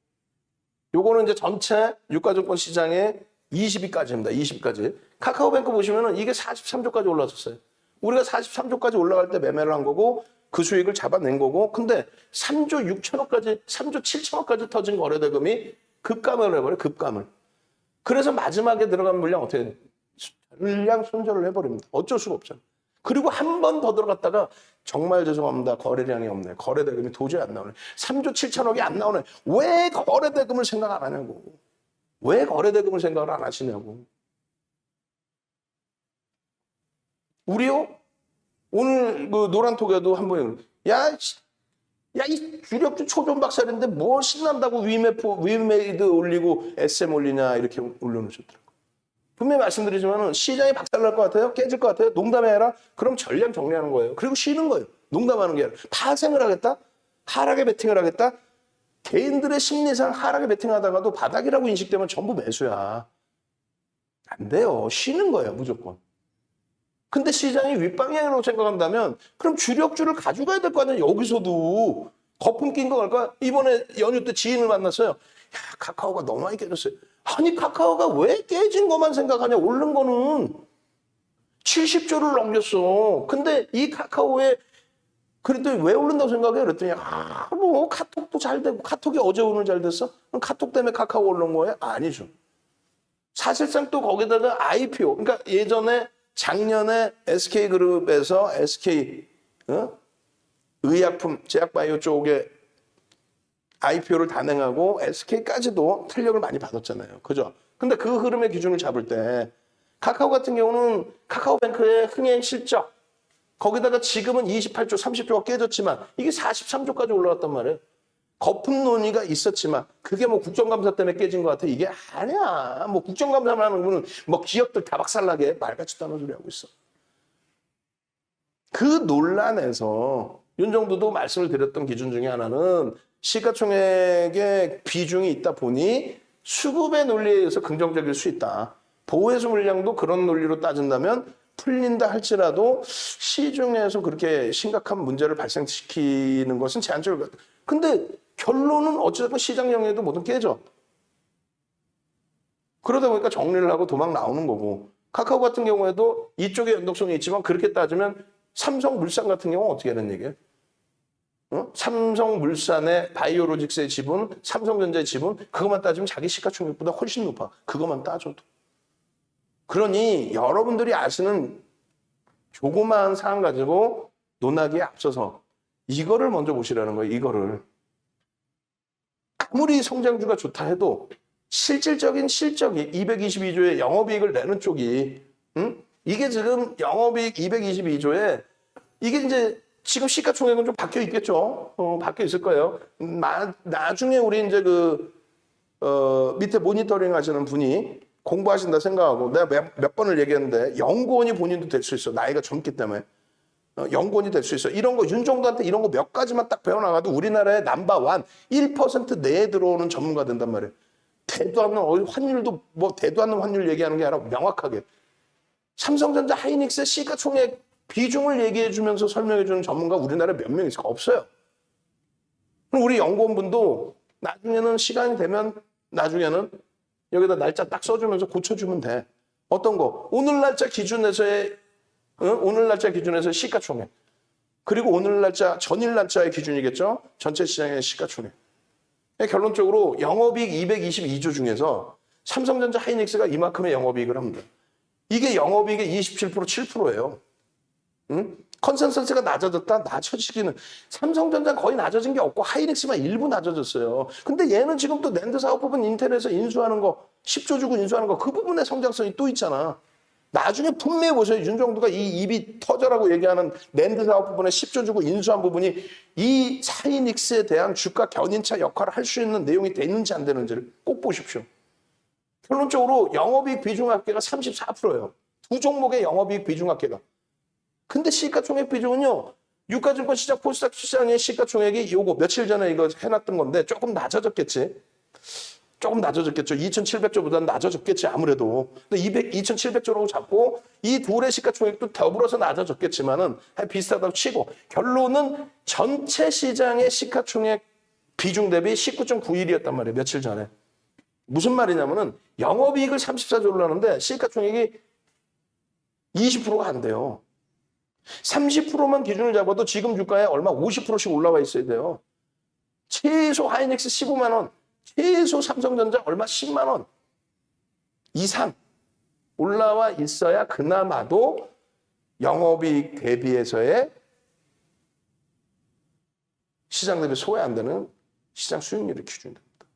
요거는 이제 전체 유가증권 시장의 20위까지입니다. 20위까지. 카카오뱅크 보시면은 이게 43조까지 올라왔었어요. 우리가 43조까지 올라갈 때 매매를 한 거고 그 수익을 잡아낸 거고 근데 3조 6천억까지 3조 7천억까지 터진 거래대금이 급감을 해버려요. 급감을. 그래서 마지막에 들어간 물량 어떻게 돼요? 물량 손절을 해버립니다. 어쩔 수가 없잖아요. 그리고 한 번 더 들어갔다가 정말 죄송합니다. 거래량이 없네. 거래대금이 도저히 안 나오네. 3조 7천억이 안 나오네. 왜 거래대금을 생각 안 하냐고. 왜 거래대금을 생각을 안 하시냐고. 우리요? 오늘 그 노란톡에도 한 분이 이 주력주 초전 박살인데 뭘 신난다고 위메이드 올리고 SM 올리냐 이렇게 올려놓으셨더라고요. 분명히 말씀드리지만 시장이 박살날 것 같아요? 깨질 것 같아요? 농담이 아니라 그럼 전량 정리하는 거예요. 그리고 쉬는 거예요. 농담하는 게 아니라 파생을 하겠다? 하락에 베팅을 하겠다? 개인들의 심리상 하락에 베팅하다가도 바닥이라고 인식되면 전부 매수야. 안 돼요. 쉬는 거예요. 무조건. 근데 시장이 윗방향으로 생각한다면 그럼 주력주를 가져가야 될 거 아니야. 여기서도 거품 낀 거 갈까? 이번에 연휴 때 지인을 만났어요. 야, 카카오가 너무 많이 깨졌어요. 아니 카카오가 왜 깨진 것만 생각하냐. 오른 거는 70조를 넘겼어. 근데 이 카카오에 그래도 왜 오른다고 생각해? 그랬더니 뭐 카톡도 잘 되고 카톡이 어제 오늘 잘 됐어? 그럼 카톡 때문에 카카오 오른 거예요? 아니죠. 사실상 또 거기다가 IPO. 그러니까 예전에 작년에 SK그룹에서 SK 의약품 제약바이오 쪽에 IPO를 단행하고 SK까지도 탄력을 많이 받았잖아요. 그죠? 근데 그 흐름의 기준을 잡을 때 카카오 같은 경우는 카카오뱅크의 흥행 실적 거기다가 지금은 28조, 30조가 깨졌지만 이게 43조까지 올라갔단 말이에요. 거품 논의가 있었지만 그게 뭐 국정감사 때문에 깨진 것 같아. 이게 아니야. 뭐 국정감사만 하는 분은 뭐 기업들 다 박살나게 말같지도 않은 소리 하고 있어. 그 논란에서 윤정도도 말씀을 드렸던 기준 중에 하나는 시가총액의 비중이 있다 보니 수급의 논리에 의해서 긍정적일 수 있다. 보호해수 물량도 그런 논리로 따진다면 풀린다 할지라도 시중에서 그렇게 심각한 문제를 발생시키는 것은 제한적일 것 같아요. 근데 결론은 어찌됐든 시장 영역에도 뭐든 깨져. 그러다 보니까 정리를 하고 도망 나오는 거고 카카오 같은 경우에도 이쪽에 연동성이 있지만 그렇게 따지면 삼성물산 같은 경우는 어떻게 하는 얘기예요? 삼성물산의 바이오로직스의 지분, 삼성전자의 지분 그것만 따지면 자기 시가총액보다 훨씬 높아. 그것만 따져도. 그러니 여러분들이 아시는 조그마한 사안 가지고 논하기에 앞서서 이거를 먼저 보시라는 거예요. 이거를. 아무리 성장주가 좋다 해도 실질적인 실적이 222조의 영업이익을 내는 쪽이 이게 지금 영업이익 222조에 이게 이제 지금 시가총액은 좀 바뀌어 있겠죠. 바뀌어 있을 거예요. 나중에 우리 이제 밑에 모니터링 하시는 분이 공부하신다 생각하고 내가 몇 번을 얘기했는데 연구원이 본인도 될 수 있어. 나이가 젊기 때문에. 연구원이 될 수 있어. 이런 거 윤정도한테 이런 거 몇 가지만 딱 배워나가도 우리나라의 넘버원 1% 내에 들어오는 전문가 된단 말이에요. 대도 않는 환율도 뭐 대도 않는 환율 얘기하는 게 아니라 명확하게. 삼성전자 하이닉스의 시가총액 비중을 얘기해 주면서 설명해 주는 전문가 우리나라에 몇 명 있을까? 없어요. 그럼 우리 연구원분도 나중에는 시간이 되면 나중에는 여기다 날짜 딱 써주면서 고쳐주면 돼. 어떤 거? 오늘 날짜 기준에서의 오늘 날짜 기준에서 시가총액. 그리고 오늘 날짜 전일 날짜의 기준이겠죠? 전체 시장의 시가총액. 결론적으로 영업이익 222조 중에서 삼성전자 하이닉스가 이만큼의 영업이익을 합니다. 이게 영업이익의 27% 7%예요. 컨센서스가 낮아졌다? 낮아지기는. 삼성전자는 거의 낮아진 게 없고 하이닉스만 일부 낮아졌어요. 근데 얘는 지금 또 낸드 사업 부분 인텔에서 인수하는 거 10조 주고 인수하는 거 그 부분의 성장성이 또 있잖아. 나중에 분명히 보세요. 윤정도가 이 입이 터져라고 얘기하는 낸드 사업 부분에 10조 주고 인수한 부분이 이 하이닉스에 대한 주가 견인차 역할을 할 수 있는 내용이 되는지 안 되는지를 꼭 보십시오. 결론적으로 영업이익 비중합계가 34%예요. 두 종목의 영업이익 비중합계가. 근데 시가총액 비중은요. 유가증권 시장 코스닥 시장의 시가총액이 요거 며칠 전에 이거 해놨던 건데 조금 낮아졌겠지. 조금 낮아졌겠죠. 2,700조보다는 낮아졌겠지 아무래도. 근데 2,700조라고 잡고 이 둘의 시가총액도 더불어서 낮아졌겠지만은 비슷하다고 치고 결론은 전체 시장의 시가총액 비중 대비 19.91이었단 말이에요. 며칠 전에. 무슨 말이냐면은 영업이익을 34조를 하는데 시가총액이 20%가 안 돼요. 30%만 기준을 잡아도 지금 주가에 얼마 50%씩 올라와 있어야 돼요. 최소 하이닉스 15만 원, 최소 삼성전자 얼마 10만 원 이상 올라와 있어야 그나마도 영업이익 대비해서의 시장 대비 소외 안 되는 시장 수익률이 기준이 됩니다.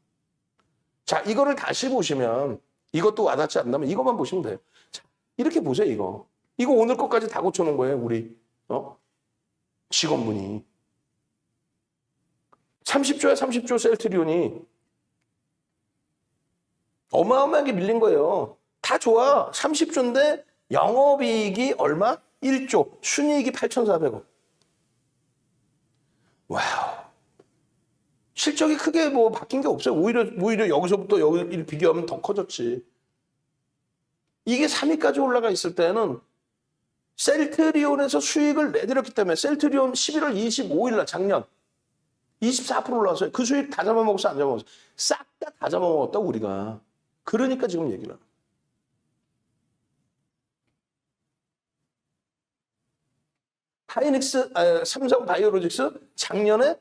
자, 이거를 다시 보시면 이것도 와닿지 않는다면 이것만 보시면 돼요. 자, 이렇게 보세요, 이거. 이거 오늘 것까지 다 고쳐놓은 거예요, 우리 직원분이. 30조야, 30조 셀트리온이. 어마어마하게 밀린 거예요. 다 좋아. 30조인데 영업이익이 얼마? 1조. 순이익이 8,400억. 와우. 실적이 크게 뭐 바뀐 게 없어요. 오히려 여기서부터 여기를 비교하면 더 커졌지. 이게 3위까지 올라가 있을 때는 셀트리온에서 수익을 내드렸기 때문에 셀트리온 11월 25일 날 작년 24% 올라왔어요. 그 수익 다 잡아먹었어, 안 잡아먹었어? 싹 다 잡아먹었다고 우리가. 그러니까 지금 얘기를 하는. 삼성 바이오로직스 작년에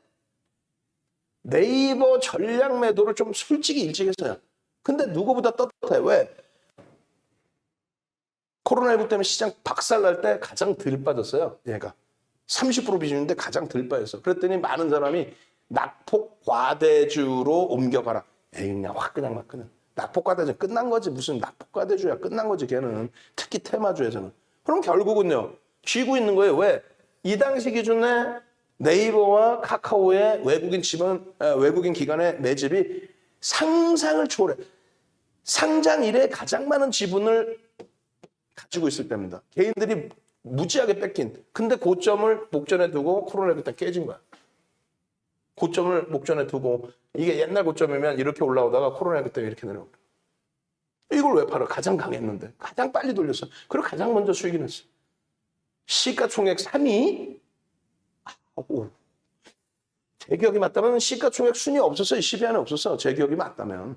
네이버 전략 매도를 좀 솔직히 일찍 했어요. 근데 누구보다 떳떳해. 왜? 코로나19 때문에 시장 박살날 때 가장 덜 빠졌어요. 얘가 30% 비중인데 가장 덜 빠졌어. 그랬더니 많은 사람이 낙폭 과대주로 옮겨가라. 에이, 그냥 확 그냥 막 그냥. 낙폭 과대주 끝난 거지. 무슨 낙폭 과대주야. 끝난 거지 걔는. 특히 테마주에서는. 그럼 결국은요. 쥐고 있는 거예요. 왜? 이 당시 기준에 네이버와 카카오의 외국인 기관의 매집이 상상을 초월해. 상장 이래 가장 많은 지분을 가지고 있을 때입니다. 개인들이 무지하게 뺏긴. 근데 고점을 목전에 두고 코로나19 때 깨진 거야. 고점을 목전에 두고 이게 옛날 고점이면 이렇게 올라오다가 코로나19 때문에 이렇게 내려온 거야. 이걸 왜 팔아? 가장 강했는데. 가장 빨리 돌렸어. 그리고 가장 먼저 수익이 났어. 시가총액 3위? 오. 제 기억이 맞다면 시가총액 순위 없었어요. 10위 안에 없었어. 제 기억이 맞다면.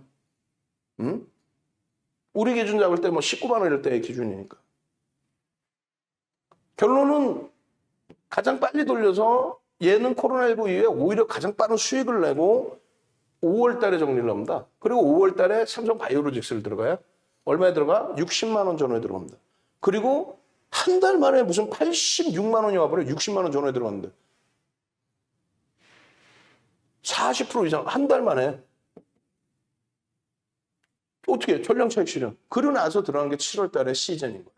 응? 우리 기준 잡을 때 뭐 19만 원 이럴 때의 기준이니까. 결론은 가장 빨리 돌려서 얘는 코로나19 이후에 오히려 가장 빠른 수익을 내고 5월 달에 정리를 합니다. 그리고 5월 달에 삼성 바이오로직스를 들어가요. 얼마에 들어가? 60만 원 전후에 들어갑니다. 그리고 한 달 만에 무슨 86만 원이 와버려. 60만 원 전후에 들어갔는데. 40% 이상 한 달 만에. 어떻게 전량차익 실현. 그러고 나서 들어간 게 7월 달에 시즌인 거예요.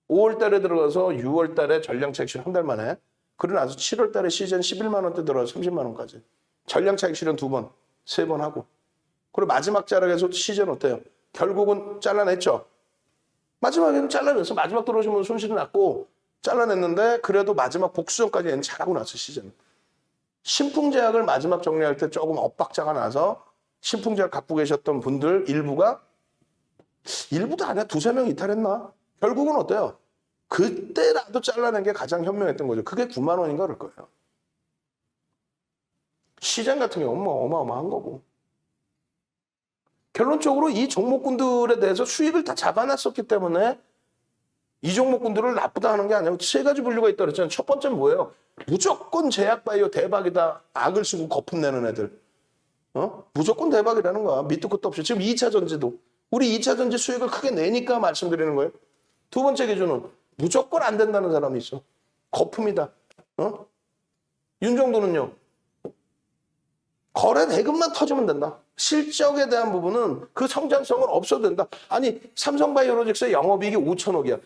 5월 달에 들어가서 6월 달에 전량차익 실현 한 달 만에. 그러고 나서 7월 달에 시즌 11만 원대 들어가서 30만 원까지. 전량차익 실현 2번, 3번 하고. 그리고 마지막 자락에서 시즌 어때요? 결국은 잘라냈죠. 마지막에는 잘라내서 마지막 들어오시면 손실이 났고 잘라냈는데 그래도 마지막 복수전까지 얘는 잘하고 나서 시즌. 신풍제약을 마지막 정리할 때 조금 엇박자가 나서 신풍제약 갖고 계셨던 분들 일부도 아니야. 2-3명 이탈했나? 결국은 어때요? 그때라도 잘라낸 게 가장 현명했던 거죠. 그게 9만 원인가 그럴 거예요. 시장 같은 경우는 뭐 어마어마한 거고. 결론적으로 이 종목군들에 대해서 수익을 다 잡아놨었기 때문에 이 종목군들을 나쁘다 하는 게 아니고 3가지 분류가 있다고 그랬잖아요. 첫 번째는 뭐예요? 무조건 제약바이오 대박이다. 악을 쓰고 거품 내는 애들. 무조건 대박이라는 거야. 밑도 끝도 없이. 지금 2차 전지도. 우리 2차 전지 수익을 크게 내니까 말씀드리는 거예요. 두 번째 기준은 무조건 안 된다는 사람이 있어. 거품이다. 윤정도는요. 거래 대금만 터지면 된다. 실적에 대한 부분은 그 성장성은 없어도 된다. 아니 삼성바이오로직스의 영업이익이 5천억이야.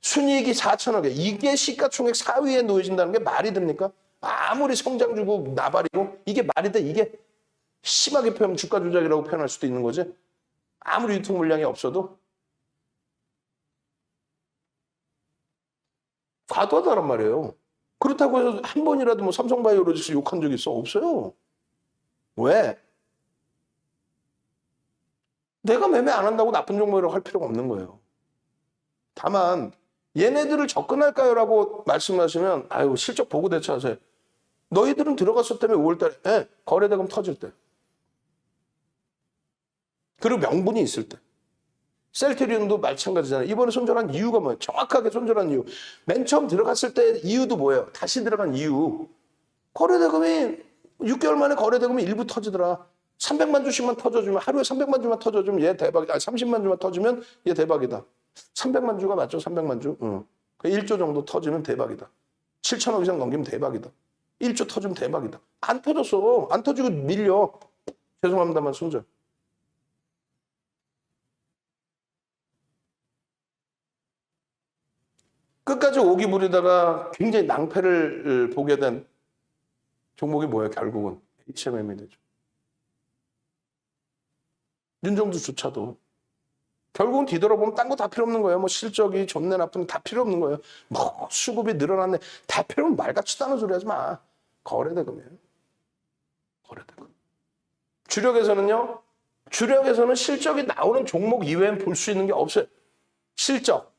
순이익이 4천억이야. 이게 시가총액 4위에 놓여진다는 게 말이 됩니까? 아무리 성장 주고 나발이고 이게 말이 돼. 이게 심하게 표현하면 주가 조작이라고 표현할 수도 있는 거지. 아무리 유통 물량이 없어도. 과도하다란 말이에요. 그렇다고 해서 한 번이라도 뭐 삼성바이오로직스 욕한 적 있어? 없어요. 왜? 내가 매매 안 한다고 나쁜 종목이라고 할 필요가 없는 거예요. 다만 얘네들을 접근할까요? 라고 말씀하시면 아유 실적 보고 대처하세요. 너희들은 들어갔을 때문에 5월달에 거래대금 터질 때. 그리고 명분이 있을 때. 셀트리온도 마찬가지잖아요. 이번에 손절한 이유가 뭐예요? 정확하게 손절한 이유. 맨 처음 들어갔을 때 이유도 뭐예요? 다시 들어간 이유. 거래대금이 6개월 만에 거래대금이 일부 터지더라. 300만 주씩만 터져주면 하루에 300만 주만 터져주면 얘 대박이다. 30만 주만 터지면 얘 대박이다. 300만 주가 맞죠? 300만 주. 1조 정도 터지면 대박이다. 7천억 이상 넘기면 대박이다. 1조 터지면 대박이다. 안 터졌어. 안 터지고 밀려. 죄송합니다만 손절. 끝까지 오기 부리다가 굉장히 낭패를 보게 된 종목이 뭐예요? 결국은 HMM이 되죠. 윤정도조차도 결국은 뒤돌아보면 딴 거 다 필요 없는 거예요. 뭐 실적이 좋네 나쁘네 다 필요 없는 거예요. 뭐 수급이 늘어났네 다 필요 없는 말같이 하는 소리 하지 마. 거래대금이에요. 거래대금. 주력에서는요. 주력에서는 실적이 나오는 종목 이외엔 볼 수 있는 게 없어요. 실적.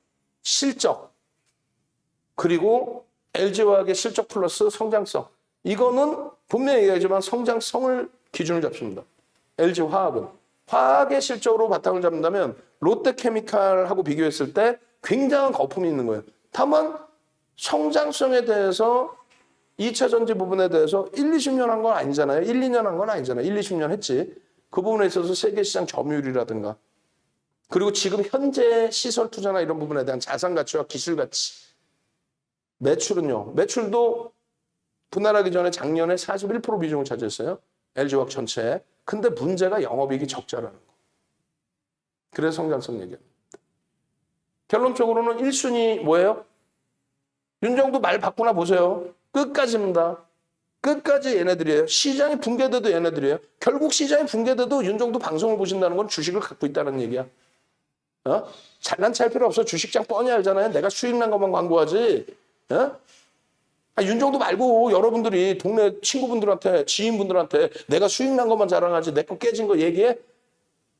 그리고 LG화학의 실적 플러스 성장성. 이거는 분명히 얘기하지만 성장성을 기준을 잡습니다. LG화학은. 화학의 실적으로 바탕을 잡는다면 롯데케미칼하고 비교했을 때 굉장한 거품이 있는 거예요. 다만 성장성에 대해서 2차 전지 부분에 대해서 1, 20년 한 건 아니잖아요. 1, 2년 한 건 아니잖아요. 1, 20년 했지. 그 부분에 있어서 세계 시장 점유율이라든가 그리고 지금 현재 시설 투자나 이런 부분에 대한 자산 가치와 기술 가치. 매출은요. 매출도 분할하기 전에 작년에 41% 비중을 차지했어요. LG화학 전체에. 근데 문제가 영업이익이 적자라는 거. 그래서 성장성 얘기합니다. 결론적으로는 1순위 뭐예요? 윤정도 말 바꾸나 보세요. 끝까지입니다. 끝까지 얘네들이에요. 시장이 붕괴돼도 얘네들이에요. 결국 시장이 붕괴돼도 윤정도 방송을 보신다는 건 주식을 갖고 있다는 얘기야. 잘난 체할 필요 없어. 주식장 뻔히 알잖아요. 내가 수익 난 것만 광고하지. 윤정도 말고 여러분들이 동네 친구분들한테 지인분들한테 내가 수익 난 것만 자랑하지 내 거 깨진 거 얘기해?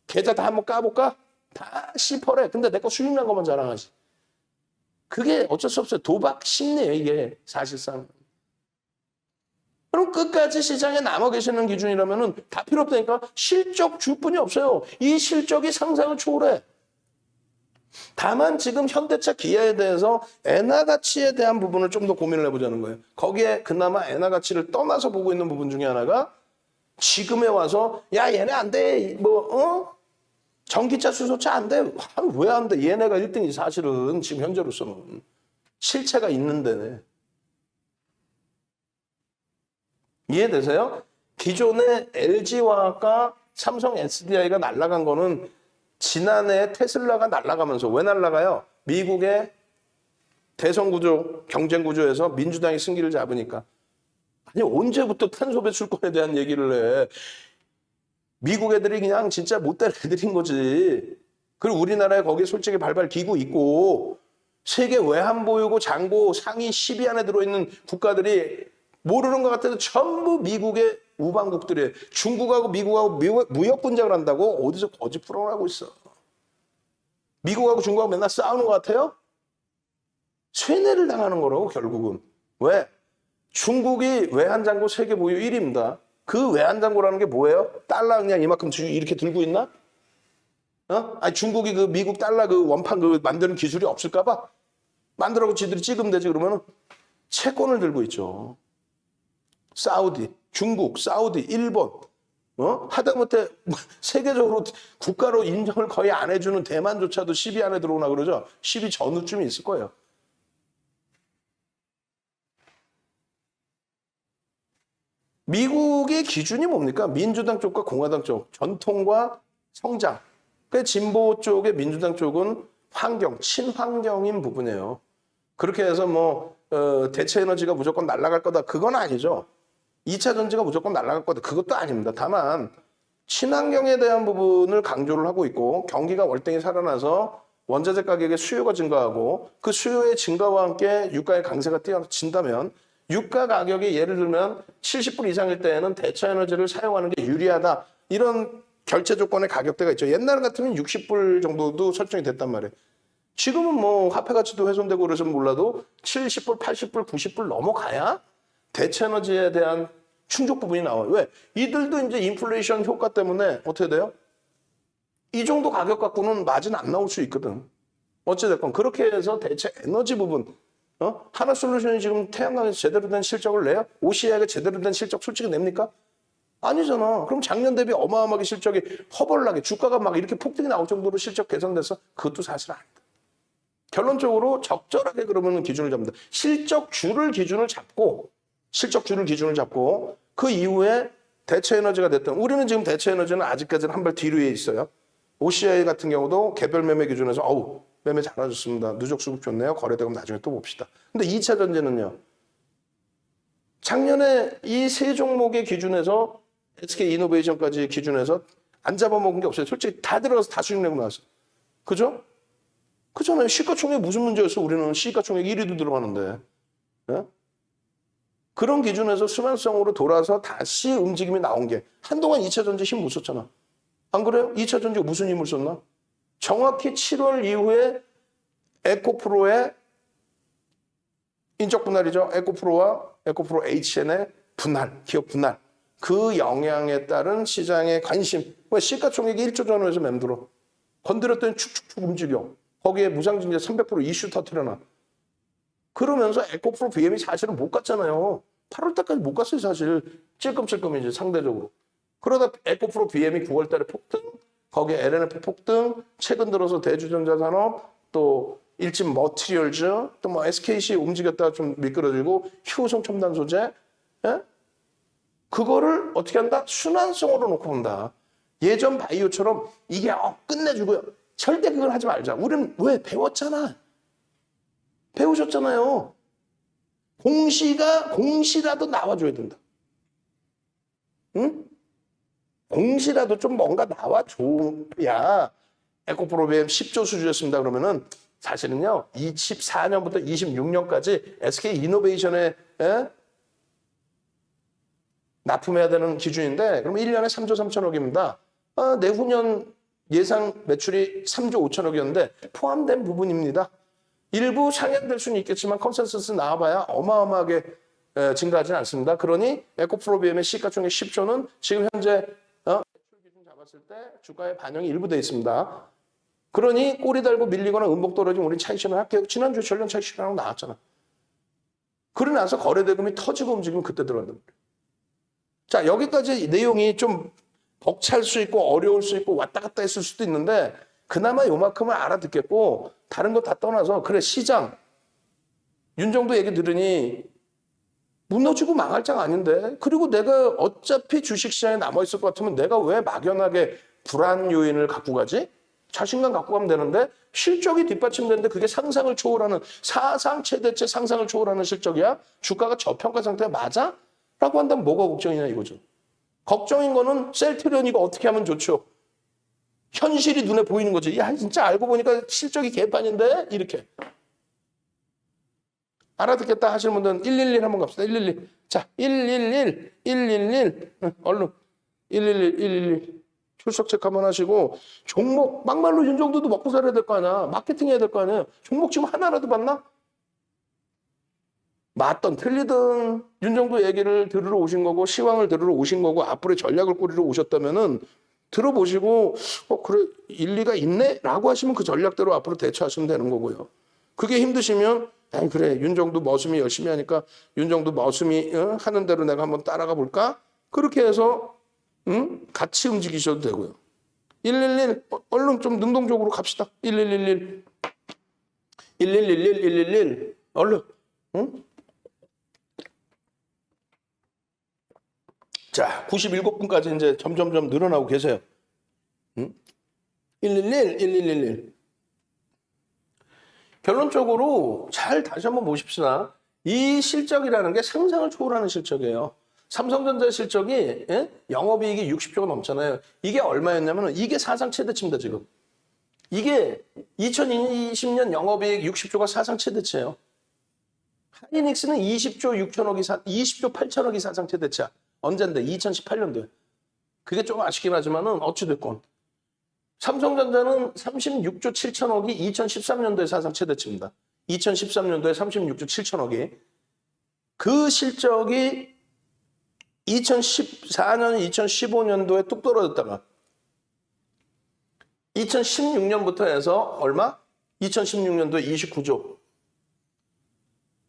계좌 다 한번 까볼까? 다 시퍼래. 근데 내 거 수익 난 것만 자랑하지. 그게 어쩔 수 없어요. 도박 심리예요, 이게 사실상. 그럼 끝까지 시장에 남아 계시는 기준이라면은 다 필요 없다니까. 실적 줄 뿐이 없어요. 이 실적이 상상을 초월해. 다만 지금 현대차 기아에 대해서 엔화 가치에 대한 부분을 좀 더 고민을 해보자는 거예요. 거기에 그나마 엔화 가치를 떠나서 보고 있는 부분 중에 하나가 지금에 와서 야 얘네 안 돼. 전기차 수소차 안 돼. 왜 안 돼? 얘네가 1등이 사실은 지금 현재로서는 실체가 있는데. 이해되세요? 기존의 LG화학과 삼성 SDI가 날아간 거는 지난해 테슬라가 날아가면서 왜 날아가요? 미국의 대선구조, 경쟁구조에서 민주당이 승기를 잡으니까. 아니 언제부터 탄소 배출권에 대한 얘기를 해. 미국 애들이 그냥 진짜 못된 애들인 거지. 그리고 우리나라에 거기에 솔직히 발발 기구 있고 세계 외환보유고 장고 상위 10위 안에 들어있는 국가들이 모르는 것 같아도 전부 미국의 우방국들이에요. 중국하고 미국하고 무역 분쟁을 한다고 어디서 거짓 프로를 하고 있어. 미국하고 중국하고 맨날 싸우는 것 같아요? 쇠뇌를 당하는 거라고 결국은. 왜? 중국이 외환장고 세계 보유 1위입니다. 그 외환장고라는 게 뭐예요? 달러 그냥 이만큼 이렇게 들고 있나? 아니 중국이 그 미국 달러 그 원판 그 만드는 기술이 없을까봐 만들라고 지들이 찍으면 되지. 그러면은 채권을 들고 있죠. 사우디, 중국, 사우디, 일본, 하다못해 세계적으로 국가로 인정을 거의 안 해주는 대만조차도 10위 안에 들어오나 그러죠. 10위 전후쯤이 있을 거예요. 미국의 기준이 뭡니까? 민주당 쪽과 공화당 쪽, 전통과 성장. 그 진보 쪽의 민주당 쪽은 환경, 친환경인 부분이에요. 그렇게 해서 대체 에너지가 무조건 날아갈 거다. 그건 아니죠. 2차 전지가 무조건 날아갈 거다. 그것도 아닙니다. 다만 친환경에 대한 부분을 강조를 하고 있고 경기가 월등히 살아나서 원자재 가격의 수요가 증가하고 그 수요의 증가와 함께 유가의 강세가 뛰어진다면 유가 가격이 예를 들면 70불 이상일 때에는 대체 에너지를 사용하는 게 유리하다. 이런 결제 조건의 가격대가 있죠. 옛날 같으면 60불 정도도 설정이 됐단 말이에요. 지금은 화폐 가치도 훼손되고 그래서 몰라도 70불, 80불, 90불 넘어가야 대체 에너지에 대한 충족 부분이 나와요. 왜? 이들도 이제 인플레이션 효과 때문에 어떻게 돼요? 이 정도 가격 갖고는 마진 안 나올 수 있거든. 어찌됐건 그렇게 해서 대체 에너지 부분 하나솔루션이 지금 태양광에서 제대로 된 실적을 내요? OCI가 제대로 된 실적 솔직히 냅니까? 아니잖아. 그럼 작년 대비 어마어마하게 실적이 허벌나게 주가가 막 이렇게 폭등이 나올 정도로 실적 개선돼서 그것도 사실 아니다. 결론적으로 적절하게 그러면 기준을 잡는다. 실적 줄을 기준을 잡고 그 이후에 대체 에너지가 됐던 우리는 지금 대체 에너지는 아직까지는 한 발 뒤로에 있어요. OCI 같은 경우도 개별 매매 기준에서 매매 잘하셨습니다. 누적 수급 좋네요. 거래대금 나중에 또 봅시다. 근데 2차 전지는요. 작년에 이 세 종목의 기준에서 SK 이노베이션까지 기준에서 안 잡아먹은 게 없어요. 솔직히 다 들어가서 다 수익 내고 나왔어요. 그죠? 그잖아요. 시가총액 무슨 문제였어? 우리는 시가총액 1위도 들어가는데. 네? 그런 기준에서 수면성으로 돌아서 다시 움직임이 나온 게 한동안 2차 전지 힘 못 썼잖아. 안 그래요? 2차 전지가 무슨 힘을 썼나? 정확히 7월 이후에 에코프로의 인적 분할이죠. 에코프로와 에코프로 HN의 분할, 기업 분할. 그 영향에 따른 시장의 관심. 왜 시가총액이 1조 전후에서 맴돌아. 건드렸더니 축축축 움직여. 거기에 무상증자 300% 이슈 터트려놔. 그러면서 에코프로 BM이 사실은 못 갔잖아요. 8월 달까지 못 갔어요, 사실. 찔끔찔끔 이제 상대적으로. 그러다 에코프로 BM이 9월 달에 폭등, 거기에 LNF 폭등, 최근 들어서 대주전자산업, 또 일진 머티리얼즈, 또 뭐 SKC 움직였다가 좀 미끄러지고, 효성 첨단 소재, 예? 그거를 어떻게 한다? 순환성으로 놓고 본다. 예전 바이오처럼 이게 끝내주고요. 절대 그걸 하지 말자. 우리는 왜 배웠잖아. 배우셨잖아요. 공시라도 나와줘야 된다. 응? 공시라도 좀 뭔가 나와줘야 에코프로비엠 10조 수주였습니다. 그러면은 사실은요, 24년부터 26년까지 SK 이노베이션에 납품해야 되는 기준인데, 그럼 1년에 3조 3천억입니다. 내후년 예상 매출이 3조 5천억이었는데 포함된 부분입니다. 일부 상향될 수는 있겠지만 컨센서스 나와봐야 어마어마하게 증가하지는 않습니다. 그러니 에코프로비엠의 시가총액 10조는 지금 현재 매출 기준 잡았을 때 주가에 반영이 일부 돼 있습니다. 그러니 꼬리 달고 밀리거나 음복 떨어지면 우리 차익 실현 할게요. 지난주 전년 차익 실현하고 나왔잖아. 그러고 나서 거래대금이 터지고 움직이면 그때 들어간단 말이에요. 자, 여기까지 내용이 좀 벅찰 수 있고 어려울 수 있고 왔다 갔다 했을 수도 있는데 그나마 요만큼은 알아듣겠고 다른 거 다 떠나서 그래 시장 윤정도 얘기 들으니 무너지고 망할 장 아닌데 그리고 내가 어차피 주식시장에 남아있을 것 같으면 내가 왜 막연하게 불안 요인을 갖고 가지? 자신감 갖고 가면 되는데 실적이 뒷받침되는데 그게 상상을 초월하는 사상 최대치 상상을 초월하는 실적이야? 주가가 저평가 상태 맞아? 라고 한다면 뭐가 걱정이냐 이거죠. 걱정인 거는 셀트리온 이거 어떻게 하면 좋죠? 현실이 눈에 보이는 거지. 야 진짜 알고 보니까 실적이 개판인데? 이렇게. 알아듣겠다 하시는 분들은 111 한번 갑시다. 111. 자, 111, 111. 얼른. 111, 111. 출석 체크 한번 하시고 종목 막말로 윤정도도 먹고 살아야 될 거 아니야. 마케팅 해야 될 거 아니야. 종목 지금 하나라도 봤나? 맞던 틀리던 윤정도 얘기를 들으러 오신 거고 시황을 들으러 오신 거고 앞으로의 전략을 꾸리러 오셨다면은 들어보시고 그래 일리가 있네 라고 하시면 그 전략대로 앞으로 대처하시면 되는 거고요. 그게 힘드시면 그래 윤정도 머슴이 열심히 하니까 윤정도 머슴이 하는 대로 내가 한번 따라가 볼까? 그렇게 해서 같이 움직이셔도 되고요. 111 얼른 좀 능동적으로 갑시다. 1111 1111 111 얼른 자, 97분까지 이제 점점점 늘어나고 계세요. 111, 1111. 결론적으로 잘 다시 한번 보십시다. 이 실적이라는 게 상상을 초월하는 실적이에요. 삼성전자 실적이 영업이익이 60조가 넘잖아요. 이게 얼마였냐면 이게 사상 최대치입니다, 지금. 이게 2020년 영업이익 60조가 사상 최대치예요. 하이닉스는 20조 8천억이 사상 최대치야. 언젠데? 2018년도에. 그게 좀 아쉽긴 하지만은 어찌됐건. 삼성전자는 36조 7천억이 2013년도에 사상 최대치입니다. 2013년도에 36조 7천억이. 그 실적이 2014년, 2015년도에 뚝 떨어졌다가 2016년부터 해서 얼마? 2016년도에 29조.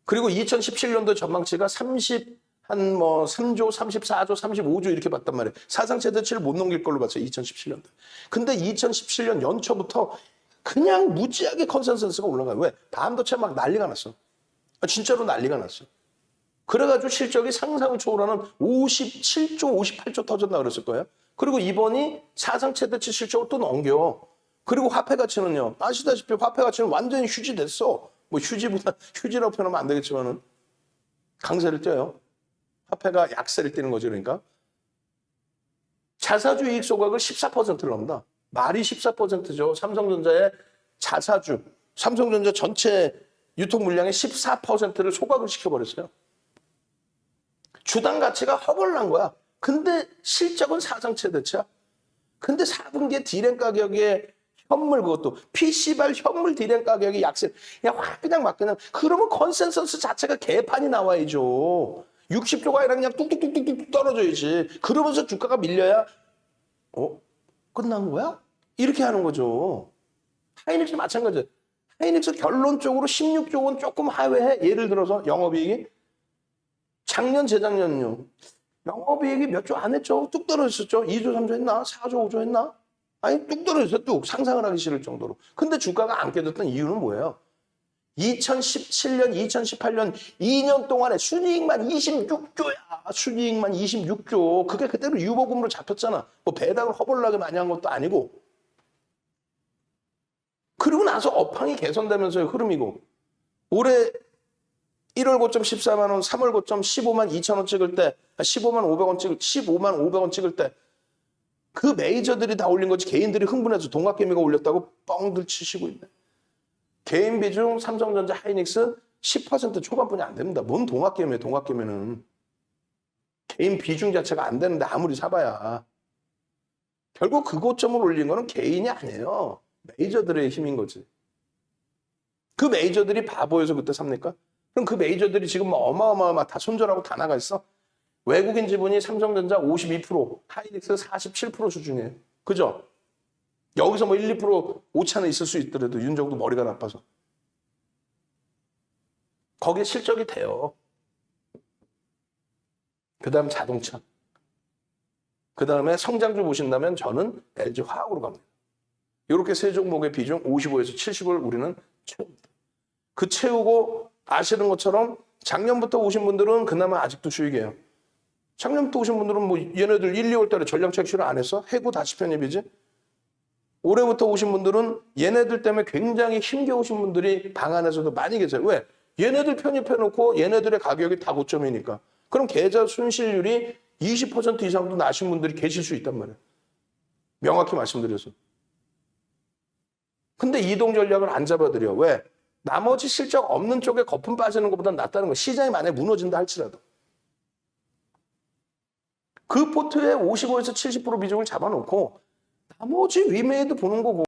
그리고 2017년도 전망치가 3조, 34조, 35조 이렇게 봤단 말이에요. 사상 최대치를 못 넘길 걸로 봤어요. 2017년도. 근데 2017년 연초부터 그냥 무지하게 컨센서스가 올라가요. 왜? 반도체 막 난리가 났어. 진짜로 난리가 났어. 그래가지고 실적이 상상을 초월하는 57조, 58조 터졌나 그랬을 거예요. 그리고 이번이 사상 최대치 실적을 또 넘겨. 그리고 화폐 가치는요. 아시다시피 화폐 가치는 완전히 휴지됐어. 뭐 휴지라고 표현하면 안 되겠지만은 강세를 띄어요. 화폐가 약세를 띄는 거죠. 그러니까. 자사주 이익 소각을 14%를 넘는다. 말이 14%죠. 삼성전자의 자사주. 삼성전자 전체 유통 물량의 14%를 소각을 시켜버렸어요. 주당 가치가 허벌난 거야. 근데 실적은 사상 최대치야. 근데 4분기에 디램 가격의 현물 그것도 PC발 현물 디램 가격이 약세. 그냥 막 그냥 그러면 컨센서스 자체가 개판이 나와야죠. 60조가 아니라 그냥 뚝뚝뚝뚝뚝 떨어져야지. 그러면서 주가가 밀려야 끝난 거야? 이렇게 하는 거죠. 하이닉스 마찬가지예요. 하이닉스 결론적으로 16조 원 조금 하회해. 예를 들어서 영업이익이 작년 재작년요. 영업이익이 몇 조 안 했죠. 뚝 떨어졌었죠. 2조 3조 했나? 4조 5조 했나? 아니 뚝 떨어졌어요. 뚝 상상을 하기 싫을 정도로. 근데 주가가 안 깨졌던 이유는 뭐예요? 2017년, 2018년 2년 동안에 순이익만 26조야. 순이익만 26조. 그게 그대로 유보금으로 잡혔잖아. 뭐 배당을 허벌나게 많이 한 것도 아니고. 그리고 나서 업황이 개선되면서의 흐름이고. 올해 1월 고점 14만 원, 3월 고점 15만 2천 원 찍을 때, 15만 500원 찍을 때, 그 메이저들이 다 올린 거지 개인들이 흥분해서 동학개미가 올렸다고 뻥들 치시고 있네. 개인 비중 삼성전자 하이닉스 10% 초반뿐이 안 됩니다. 뭔 동학개미예요, 동학개미는. 개인 비중 자체가 안 되는데 아무리 사봐야. 결국 그 고점을 올린 거는 개인이 아니에요. 메이저들의 힘인 거지. 그 메이저들이 바보여서 그때 삽니까? 그럼 그 메이저들이 지금 뭐 어마어마하게 다 손절하고 다 나가 있어? 외국인 지분이 삼성전자 52%, 하이닉스 47% 수준이에요. 그죠? 여기서 뭐 1, 2% 오차는 있을 수 있더라도 윤정도 머리가 나빠서. 거기에 실적이 돼요. 그 다음 자동차. 그 다음에 성장주 보신다면 저는 LG화학으로 갑니다. 이렇게 세 종목의 비중 55에서 70을 우리는 채웁니다. 그 채우고 아시는 것처럼 작년부터 오신 분들은 그나마 아직도 수익이에요. 작년부터 오신 분들은 뭐 얘네들 1, 2월 달에 전량 착취를 안 했어? 해고 다시 편입이지? 올해부터 오신 분들은 얘네들 때문에 굉장히 힘겨우신 분들이 방 안에서도 많이 계세요. 왜? 얘네들 편입해놓고 얘네들의 가격이 다 고점이니까. 그럼 계좌 순실률이 20% 이상도 나신 분들이 계실 수 있단 말이에요. 명확히 말씀드려서. 근데 이동 전략을 안 잡아드려. 왜? 나머지 실적 없는 쪽에 거품 빠지는 것보다 낫다는 거예요. 시장이 만약에 무너진다 할지라도. 그 포트에 55에서 70% 비중을 잡아놓고 나머지 위메이드 보는 거고